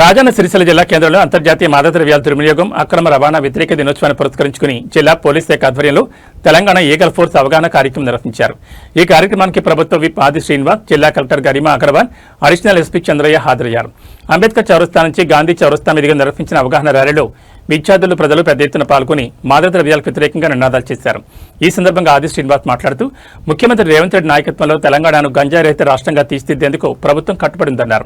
రాజన్న సిరిసిల్ల జిల్లా కేంద్రంలో అంతర్జాతీయ మాదక ద్రవ్యాల దుర్వినియోగం అక్రమ రవాణా వ్యతిరేక దినోత్సవాన్ని పురస్కరించుకుని జిల్లా పోలీస్ శాఖ ఆధ్వర్యంలో తెలంగాణ ఈగల్ ఫోర్స్ అవగాహన కార్యక్రమం నిర్వహించారు. ఈ కార్యక్రమానికి ప్రభుత్వ విప్ ఆది శ్రీనివాస్, జిల్లా collector Garima Agarwal, additional SP Chandraiah హాజరయ్యారు. అంబేద్కర్ చౌరస్తా నుంచి గాంధీ చౌరస్తా మీదుగా నిర్వహించిన అవగాహన ర్యాలీలో విద్యార్థులు, ప్రజలు పెద్ద ఎత్తున పాల్గొని మాదక ద్రవ్యాలకు వ్యతిరేకంగా నినాదాలు చేశారు. ఈ సందర్భంగా ఆది శ్రీనివాస్ మాట్లాడుతూ ముఖ్యమంత్రి రేవంత్ రెడ్డి నాయకత్వంలో తెలంగాణను గంజాయి రహిత రాష్ట్రంగా తీర్చిదిద్దేందుకు ప్రభుత్వం కట్టుబడిందన్నారు.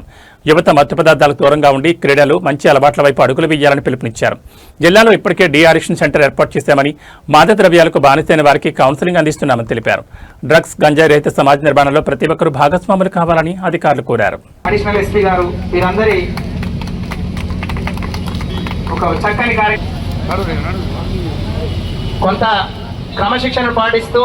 యువత మత్తు పదార్థాలకు దూరంగా ఉండి క్రీడలు, మంచి అలవాట్ల వైపు అడుగులు వేయాలని పిలుపునిచ్చారు. జిల్లాలో ఇప్పటికే డీఅడిక్షన్ సెంటర్ ఏర్పాటు చేశామని, మాదక ద్రవ్యాలకు బానిసైన వారికి కౌన్సిలింగ్ అందిస్తున్నామని తెలిపారు. డ్రగ్స్, గంజాయి రహిత సమాజ నిర్మాణంలో ప్రతి ఒక్కరూ భాగస్వాములు కావాలని అధికారులు కోరారు. అడిషనల్ ఎస్పీ గారు మీరందరి ఒక చక్కని కార్యక్రమం కొంత క్రమశిక్షణ పాటిస్తూ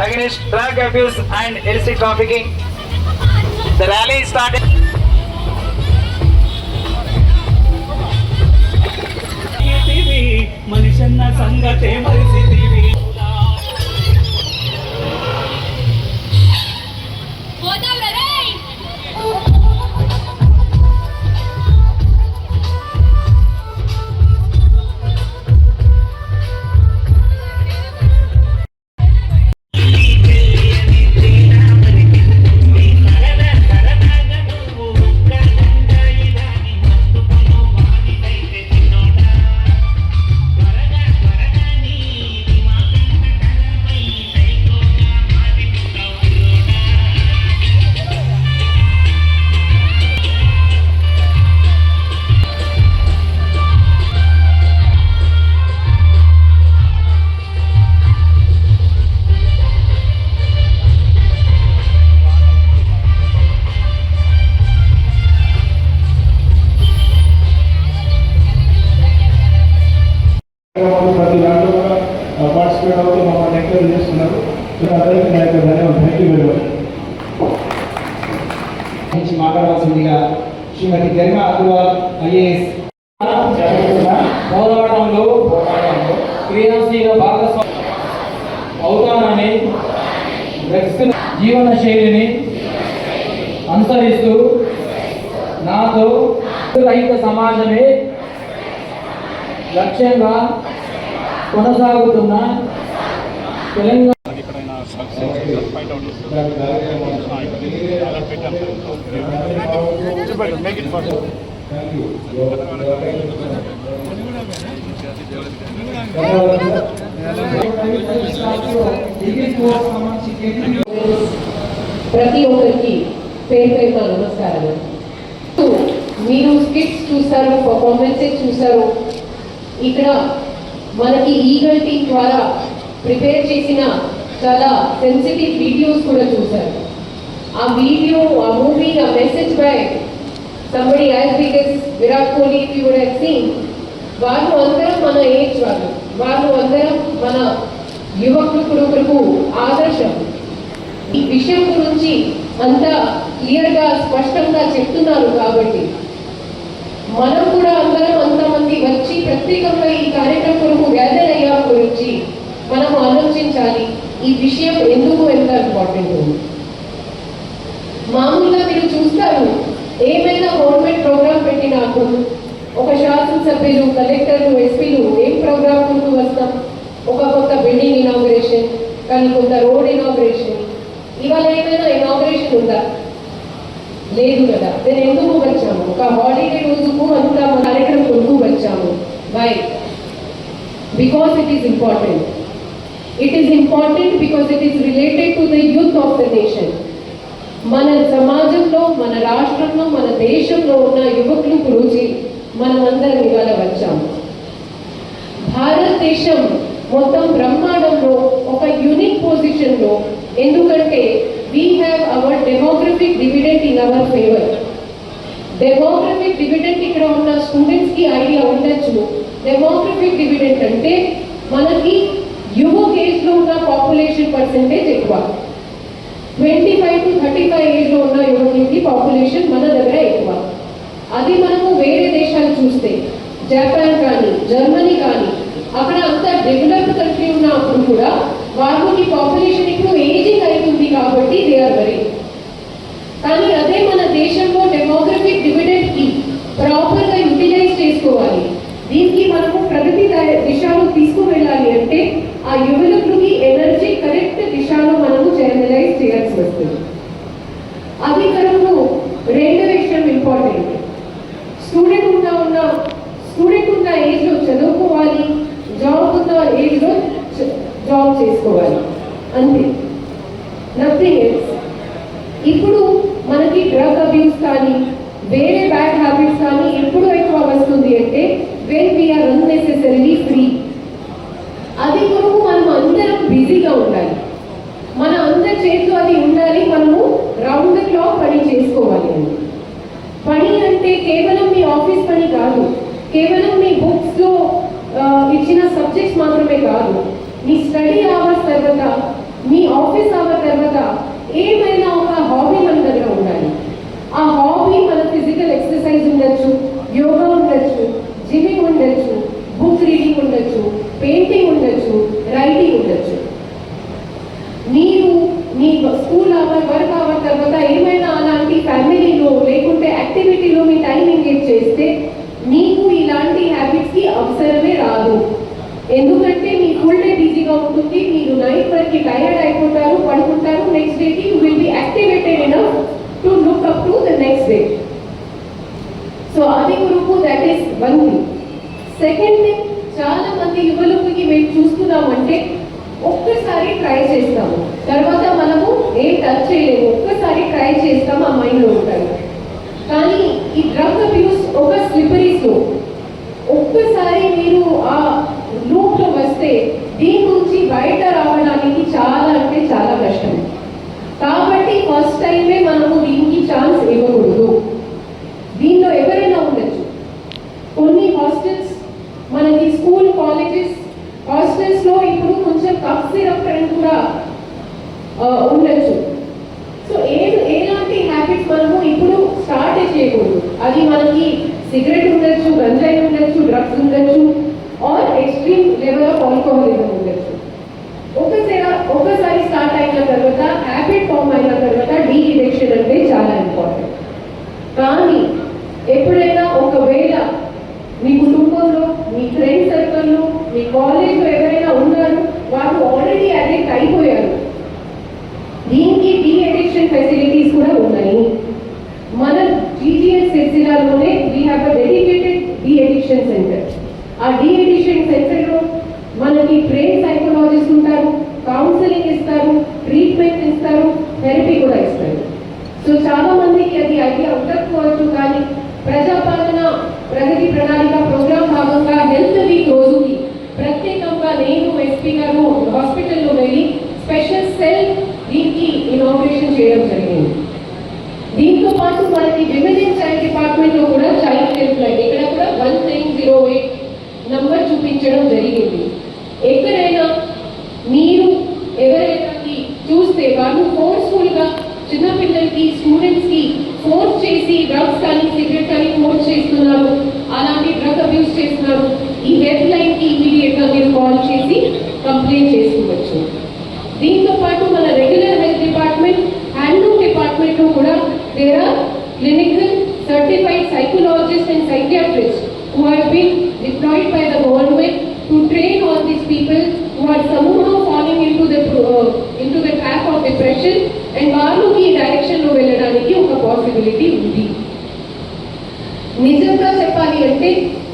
against drug abuse and illicit trafficking. The rally started. మనిషన్న సంగతే మరిసితివి ప్రతి దాంట్లో కూడా పార్టిసిపేట్ అవుతూ మమ్మల్ని ఎంకరేజ్ చేస్తున్నారు. అందరికీ నా యొక్క ధన్యవాదాలు. Thank you very much. మాట్లాడవలసిందిగా శ్రీమతి గరిమా అగర్వాల్ ఐఏఎస్. పోరాటంలో క్రియాశీల భాగస్వామి అవుతానని జీవన శైలిని అనుసరిస్తూ నాతో రహిత సమాజమే లక్ష్యంగా కొనసాగుతున్న తెలంగాణ ప్రతి ఒక్కరికి పేరు నమస్కారాలు. మీరు స్కిట్స్ చూస్తారు, పర్ఫార్మెన్సెస్ చూస్తారు. ఇక్కడ మనకి ఈగల్ టీమ్ ద్వారా ప్రిపేర్ చేసిన చాలా సెన్సిటివ్ వీడియోస్ కూడా చూశారు. ఆ వీడియో, ఆ మూవీ, ఆ message by somebody as big as Virat Kohli, if you would have seen, వాళ్ళు అందరం మన ఏజ్ వాళ్ళు అందరం మన యువకులకు ఆదర్శం. ఈ విషయం గురించి అంతా క్లియర్గా, స్పష్టంగా చెప్తున్నారు. కాబట్టి మనం కూడా అందరం అంతమంది వచ్చి ప్రత్యేకంగా ఈ కార్యక్రమం కొరకు గ్యాదర్ అయ్యా గురించి మనం ఆలోచించాలి. ఈ విషయం ఎందుకు ఎంత ఇంపార్టెంట్ ఉంది. మామూలుగా మీరు చూస్తారు, ఏమైనా గవర్నమెంట్ ప్రోగ్రామ్ పెట్టినాకు ఒక శాసనసభ్యులు, కలెక్టర్లు, ఎస్పీలు ఏం ప్రోగ్రామ్ ముందు వస్తాం, ఒక కొత్త బిల్డింగ్ ఇనాగ్రేషన్, కానీ కొంత రోడ్ ఇనాగ్రేషన్. ఇవాళ ఏమైనా ఇనాగ్రేషన్ ఉందా? లేదు కదా. నేను ఎందుకు వచ్చాము? ఒక హాలిడే రోజుకు అంత కార్యక్రమం కొరకు వచ్చాము. Why? Because it is important. It is important because it is related to the youth of the nation. మన సమాజంలో, మన రాష్ట్రంలో, మన దేశంలో ఉన్న యువకుల గురించి మనమందరం ఇవాళ వచ్చాము. భారతదేశం మొత్తం బ్రహ్మాండంలో ఒక యూనిక్ పొజిషన్లో, ఎందుకంటే we have our demographic dividend in our favor. Demographic dividend ఇక్కడ ఉన్న స్టూడెంట్స్ కి ఐడియా ఉండొచ్చు. డెమోగ్రఫిక్ డివిడెండ్ అంటే మనకి యువ ఏజ్ లో ఉన్న పాపులేషన్ పర్సెంటేజ్ ఎక్కువ. 25 to 35 ఏజ్లో ఉన్న యువకులకి పాపులేషన్ మన దగ్గర ఎక్కువ. అది మనము వేరే దేశాలు చూస్తే జపాన్ కానీ జర్మనీ కానీ అక్కడ అంత డెవలప్డ్ కంట్రీ ఉన్నప్పుడు కూడా వాళ్ళకి పాపులేషన్ ఇప్పుడు ఏజింగ్ అవుతుంది కాబట్టి దే ఆర్ వరీ. కానీ అదే మన దేశంలో డెమోగ్రఫిక్ డివిడెండ్కి ప్రాపర్గా యూటిలైజ్ చేసుకోవాలి. దీనికి మనము ప్రగతి దిశలో తీసుకువెళ్ళాలి అంటే ఆ యువకులకి ఎనర్జీ కరెక్ట్ దిశలో మనము ఛానలైజ్ చేయాల్సి వస్తుంది. అది మనకు రెండో విషయం ఇంపార్టెంట్. స్టూడెంట్ ఉన్న ఏజ్లో చదువుకోవాలి, జాబ్ ఉన్న ఏజ్లో జాబ్ చేసుకోవాలి, అంతే, నథింగ్ ఎల్స్. ఇప్పుడు మనకి డ్రగ్ అబ్యూస్ కానీ వేరే బ్యాడ్ హ్యాబిట్స్ కానీ ఎప్పుడు ఎక్కువ వస్తుంది అంటే వెన్ వీఆర్ అన్నెసెసరీలీ ఫ్రీ. అది కొరకు మనం అందరం బిజీగా ఉండాలి, మన అందరి చేతిలో అది ఉండాలి, మనము రౌండ్ ద క్లాక్ పని చేసుకోవాలి. అని పని అంటే కేవలం మీ ఆఫీస్ పని కాదు, కేవలం మీ బుక్స్లో ఇచ్చిన సబ్జెక్ట్స్ మాత్రమే కాదు. మీ స్టడీ అవర్స్ తర్వాత, మీ ఆఫీస్ అవర్ తర్వాత ఏమైనా ఒక హాబీ మన దగ్గర ఉండాలి. ఆ హాబీ మన ఫిజికల్ ఎక్సర్సైజ్ ఉండొచ్చు, యోగా ఉండొచ్చు, జిమ్మింగ్ ఉండొచ్చు, బుక్ రీడింగ్ ఉండొచ్చు, పెయింటింగ్ ఉండొచ్చు, రైటింగ్ ఉండొచ్చు. మీరు మీ స్కూల్ అవర్ వర్క్ అవర్ తర్వాత ఏమైనా అలాంటి ఫ్యామిలీలో లేకుంటే యాక్టివిటీలో మీ టైం ఎంగేజ్ చేస్తే మీకు ఇలాంటి హ్యాబిట్స్కి అవసరమే రాదు. ఎందుకంటే మీ ఫుల్ డే బిజీగా ఉంటుంది, మీరు నైట్ వరకు టైర్డ్ అయిపోతారు, పడుకుంటారు. నెక్స్ట్ డేకి you will be activated enough to look up to the next day. So అది కొరకు that is one thing. Second thing, చాలా మంది యువకులకి మేము చూస్తున్నామంటే ఒక్కసారి ట్రై చేస్తాము, తర్వాత మనము ఏం టచ్ చేయలేము, ఒక్కసారి ట్రై చేస్తాం, ఆ మైండ్లో ఉంటాయి. కానీ ఈ డ్రగ్ అబ్యూస్ ఒక స్లిపరీ స్లోప్. ఒక్కసారి మీరు ఆ లూప్లో వస్తే దీని నుంచి బయట రావడానికి చాలా అంటే చాలా కష్టం. కాబట్టి ఫస్ట్ టైమే మనము దీనికి ఛాన్స్ ఇవ్వకూడదు. దీనిలో ఎవరైనా ఉండొచ్చు. కొన్ని హాస్టల్స్, మనకి స్కూల్ కాలేజెస్ హాస్టల్స్లో ఇప్పుడు కొంచెం కఫ్ సిరప్ కూడా ఉండొచ్చు. సో ఎలాంటి హ్యాబిట్స్ మనము ఇప్పుడు స్టార్ట్ చేయకూడదు. అది మనకి సిగరెట్ ఉండొచ్చు, గంజాయి ఉండొచ్చు, డ్రగ్స్ ఉండొచ్చు, are extreme level of alcoholism ఉండొచ్చు. ఒకసారి స్టార్ట్ అయిన తర్వాత, హ్యాబిట్ ఫామ్ అయిన తర్వాత డీ అడిక్షన్ అంటే చాలా ఇంపార్టెంట్. కానీ ఎప్పుడైనా ఒకవేళ మీ కుటుంబంలో, మీ ఫ్రెండ్ సర్కిల్లో, మీ కాలేజ్లో ఎవరైనా ఉన్నారు, వాళ్ళు ఆల్రెడీ అడిక్ట్ అయిపోయారు, దీనికి డీ అడిక్షన్ ఫెసిలిటీస్ కూడా ఉన్నాయి. మన జీజీఎస్ సిరిసిల్లాలోనే we have a dedicated de addiction centre. ఆ డీ అడిక్షన్ సెంటర్లో మనకి ట్రైన్ సైకాలజిస్ట్ ఉంటారు, కౌన్సిలింగ్ ఇస్తారు, ట్రీట్మెంట్ ఇస్తారు, థెరపీ కూడా ఇస్తారు. సో చాలా మందికి అది ఐడియా ఉండకపోవచ్చు, కానీ ప్రజాపాలన ప్రగతి ప్రణాళిక ప్రోగ్రాం భాగంగా హెల్త్ వీక్ రోజుకి ప్రత్యేకంగా నేను ఎస్పీ గారు హాస్పిటల్లో వెళ్ళి స్పెషల్ సెల్ దీనికి ఇనాగ్రేషన్ చేయడం జరిగింది. దీంతో పాటు మనకి విమెన్ అండ్ చైల్డ్ డిపార్ట్మెంట్లో కూడా చైల్డ్ హెల్ప్ లైన్ ఇక్కడ కూడా 1908 నంబర్ చూపించడం జరిగింది. ఎక్కడైనా మీరు ఎవరైనా చూస్తే వాళ్ళు ఫోర్స్ఫుల్గా చిన్నపిల్లలకి, స్టూడెంట్స్కి ఫోర్స్ చేసి డ్రగ్స్ కానీ సిగరెట్ కానీ ఫోర్స్ చేస్తున్నారు, అలాంటి డ్రగ్ అబ్యూస్ చేస్తున్నారు, ఈ హెల్ప్ లైన్కి ఇమీడియట్గా మీరు కాల్ చేసి కంప్లైంట్ చేసుకోవచ్చు. దీంతో పాటు మన రెగ్యులర్ హెల్త్ డిపార్ట్మెంట్, హ్యాండ్లూమ్ డిపార్ట్మెంట్లో కూడా there are clinical certified psychologist and psychiatrist who have been deployed by the government to train all these people who are somehow falling into the trap of depression, and వాళ్ళకి ఈ డైరెక్షన్లో వెళ్ళడానికి ఒక possibility ఉంది. నిజంగా చెప్పాలి అంటే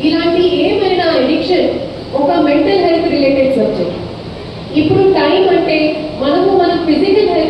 ఇలాంటి ఏమైనా అడిక్షన్ ఒక మెంటల్ హెల్త్ రిలేటెడ్ సబ్జెక్ట్. ఇప్పుడు టైం అంటే మనము మన ఫిజికల్ హెల్త్